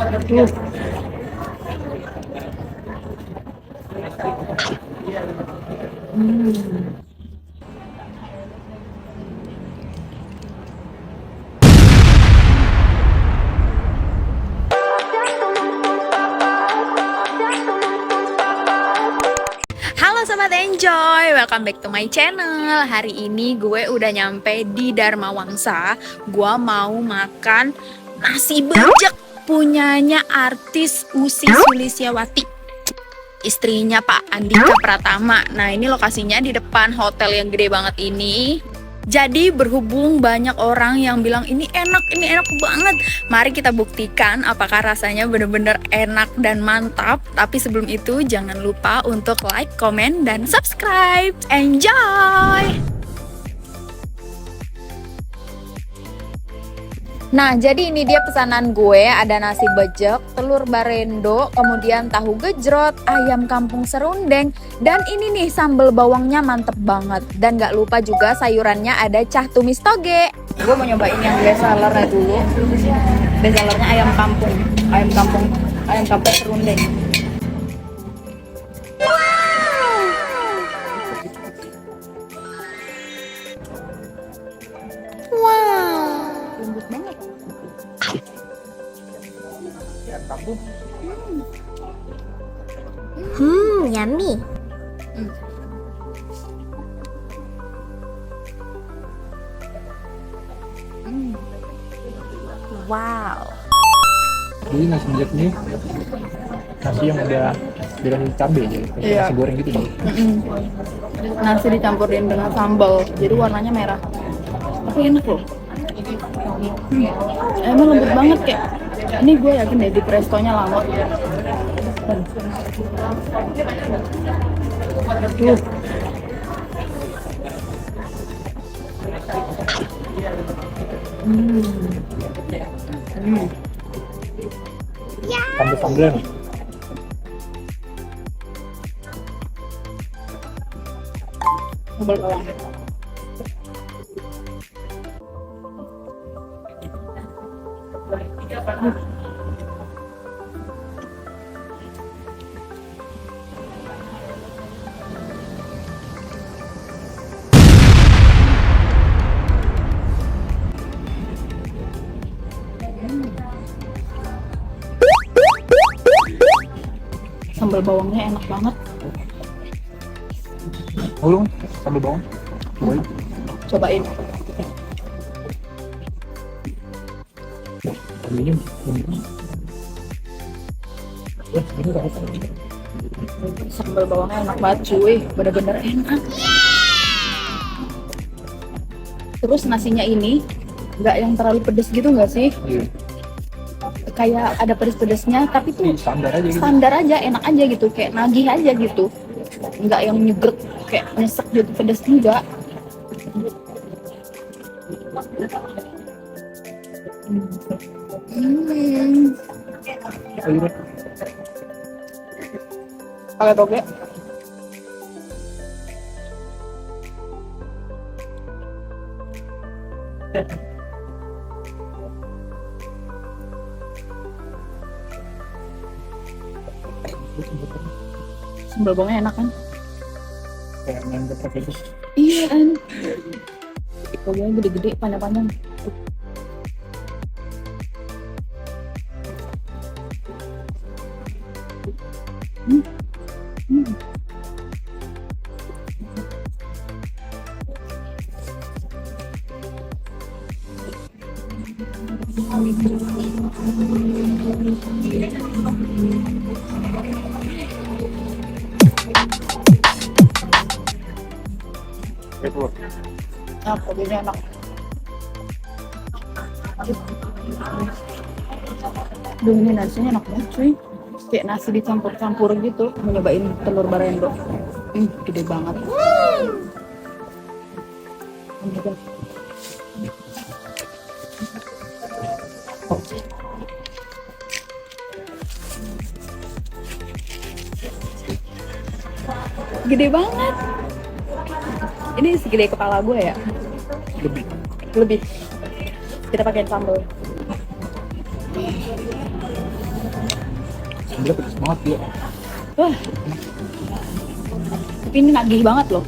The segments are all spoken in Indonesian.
Halo Sobat Enjoy, welcome back to my channel. Hari ini gue udah nyampe di Dharma Wangsa. Gue mau makan nasi bejek punyanya artis Ussy Sulistyawati, istrinya Pak Andika Pratama. Nah, ini lokasinya di depan hotel yang gede banget ini. Jadi berhubung banyak orang yang bilang ini enak banget, mari kita buktikan apakah rasanya bener-bener enak dan mantap. Tapi sebelum itu jangan lupa untuk like, comment, dan subscribe. Enjoy! Nah, jadi ini dia pesanan gue, ada nasi bejek, telur barendo, kemudian tahu gejrot, ayam kampung serundeng, dan ini nih sambal bawangnya mantep banget. Dan gak lupa juga sayurannya ada cah tumis toge. Gue mau nyobain yang best sellernya dulu. Best sellernya ayam kampung serundeng. Lembut banget. Yummy. Wow. Jadi nasi bejek nih nasi yang udah dikasih cabai aja, kayak nasi goreng gitu nih. Nasi dicampurin dengan sambal, jadi warnanya merah. Tapi enak loh. Emang lembut banget kayak. Ini gue yakin deh di prestonya lama. Sambel-sambelnya nih. Sambal bawang. Sambal bawangnya enak banget. Ulung sambal bawang. Cobain. Cobain. Ini Sambal bawangnya enak banget cuy, bener-bener enak. Terus nasinya ini nggak yang terlalu pedes gitu nggak sih? iya. Kayak ada pedes-pedesnya, tapi tuh Standar aja gitu. standar aja, enak aja gitu, kayak nagih aja gitu. Nggak yang nyegret kayak nyesek gitu, pedes enggak. Sayurnya Pakai toge. Sambal bawangnya enak kan? kayak main betok gitu. Iya kan? Togenya gede-gede, panjang-panjang. Itu Nah, togenya enak. Duh, ini nasinya enak banget cuy. Kayak nasi dicampur-campur gitu. Mau nyobain telur barendo. Gede banget. Gede banget. Ini segede kepala gue ya. lebih Kita pakai sambal. Sebenarnya pedes banget dia. Wah, tapi ini nagih banget loh.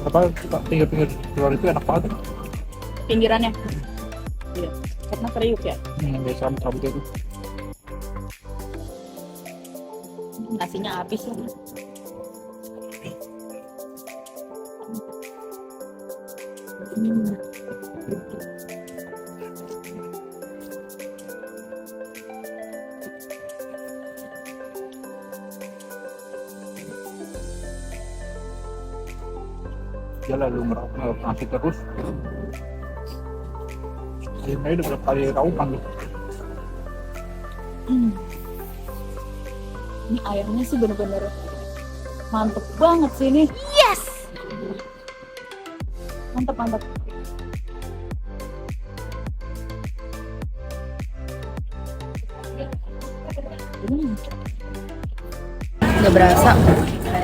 Apa pinggir-pinggir telur itu enak banget. Pinggirannya. Iya, karena kriuk ya. Kayak serabut-serabut itu. Nasinya habis ya. Dia lalu ngeraup nasi terus. Ini udah berapa kali raupan gitu. Ini ayamnya sih bener-bener mantep banget sih ini. Yes! Mantap, mantap. Gak berasa,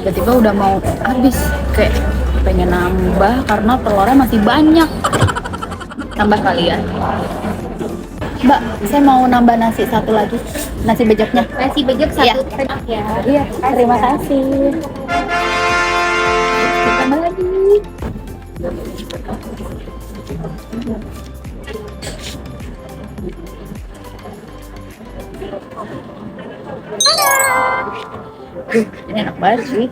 tiba-tiba udah mau habis. Kayak pengen nambah karena telurnya masih banyak. Tambah kali ya. Mbak, saya mau nambah nasi satu lagi. Nasi bejeknya. Nasi bejek satu ya. Iya, terima kasih. Tambah lagi. Ini enak banget sih.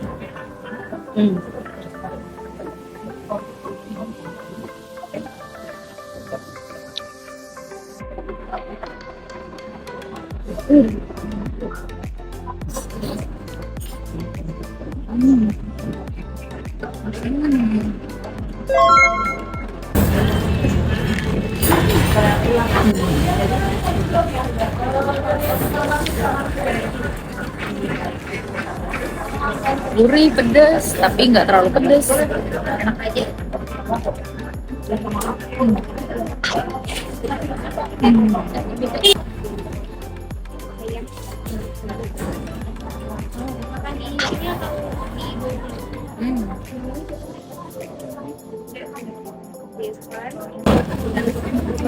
Gurih, pedas, tapi nggak terlalu pedas. Enak aja.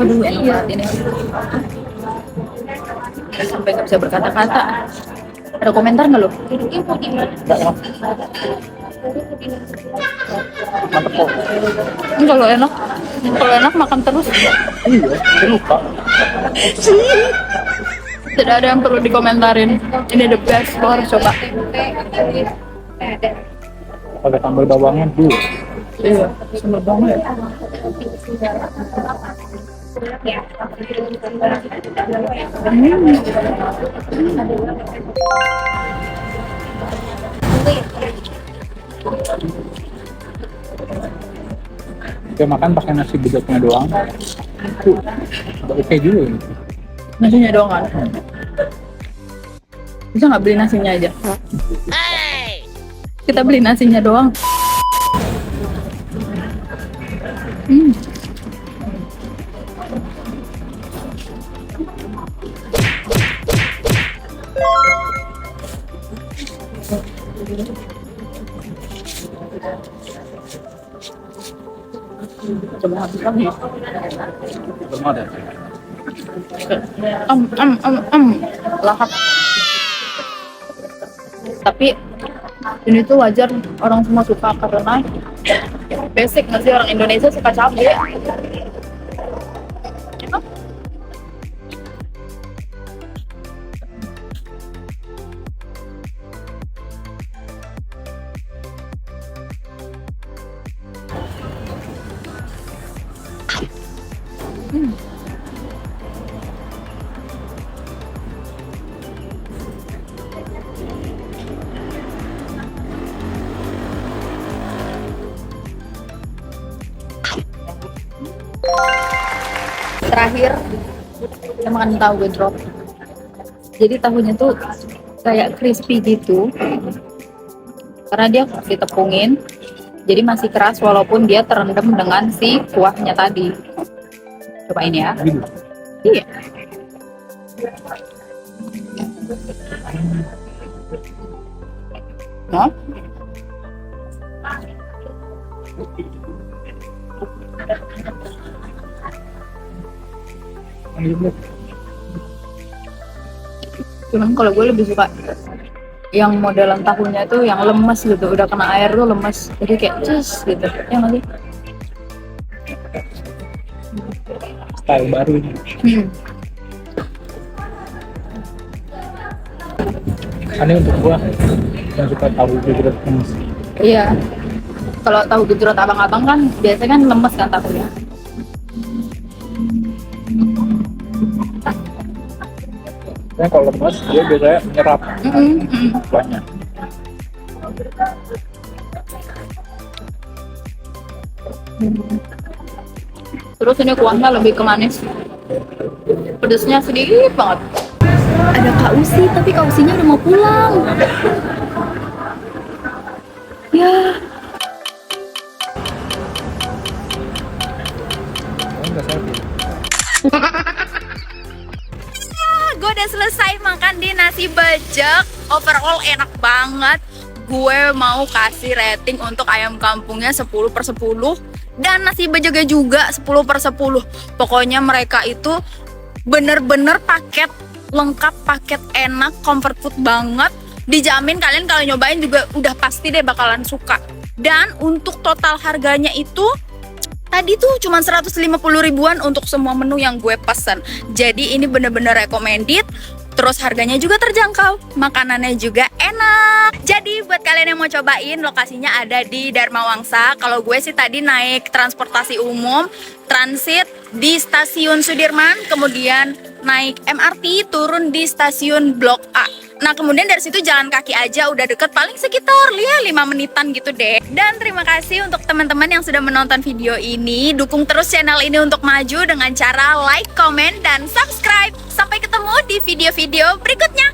Aduh, enak banget ini. Sampai nggak bisa berkata-kata. Ada komentar nggak lo? Enggak enak. Mantep kok. Kalau enak makan terus. Iya, saya lupa. Tidak ada yang perlu dikomentarin. Ini the best, lo harus coba. Pakai sambal bawangnya dulu. Iya, sambal banget. Kita makan pakai nasi bejeknya doang. Tuh, udah oke juga ini. Nasinya doang kan? Bisa nggak beli nasinya aja? Kita beli nasinya doang. Coba habis lagi. Belum ada. Lahap. Tapi ini tuh wajar orang semua suka karena basic nggak sih, orang Indonesia suka cabai. Terakhir kita makan tahu gejrot. Jadi tahunya tuh kayak crispy gitu karena dia ditepungin, jadi masih keras walaupun dia terendam dengan si kuahnya tadi. Cobain ya. Gitu. Iya. Nah. gitu. Cuman kalau gue lebih suka yang modelan tahunya tuh yang lemes gitu, udah kena air tuh lemes, jadi kayak cus gitu ya nggak sih? Style baru ini. Aneh untuk gua yang suka tahu gejrot lemes. Iya, kalau tahu gejrot abang-abang kan biasanya kan lemes kan tahunya. Karena kalau lemes dia biasanya menyerap banyak. Terus ini kuahnya lebih ke manis, pedesnya sedikit banget. Ada Kak Usi, tapi Kak Usinya udah mau pulang. Ya, Enggak selfie. Gue udah selesai makan di nasi bejek. Overall enak banget. Gue mau kasih rating untuk ayam kampungnya 10/10 dan nasi bejeknya juga 10/10. Pokoknya mereka itu bener-bener paket lengkap, paket enak, comfort food banget. Dijamin kalian kalau nyobain juga udah pasti deh bakalan suka. Dan untuk total harganya itu tadi tuh cuma 150 ribuan untuk semua menu yang gue pesen. Jadi ini bener-bener recommended. Terus harganya juga terjangkau, makanannya juga enak. Jadi buat kalian yang mau cobain, lokasinya ada di Dharma Wangsa. Kalau gue sih tadi naik transportasi umum, transit di stasiun Sudirman, kemudian naik MRT, turun di stasiun Blok A. Nah kemudian dari situ jalan kaki aja udah deket, paling sekitar 5 menitan gitu deh. Dan terima kasih untuk teman-teman yang sudah menonton video ini. Dukung terus channel ini untuk maju dengan cara like, comment, dan subscribe. Sampai ketemu di video-video berikutnya.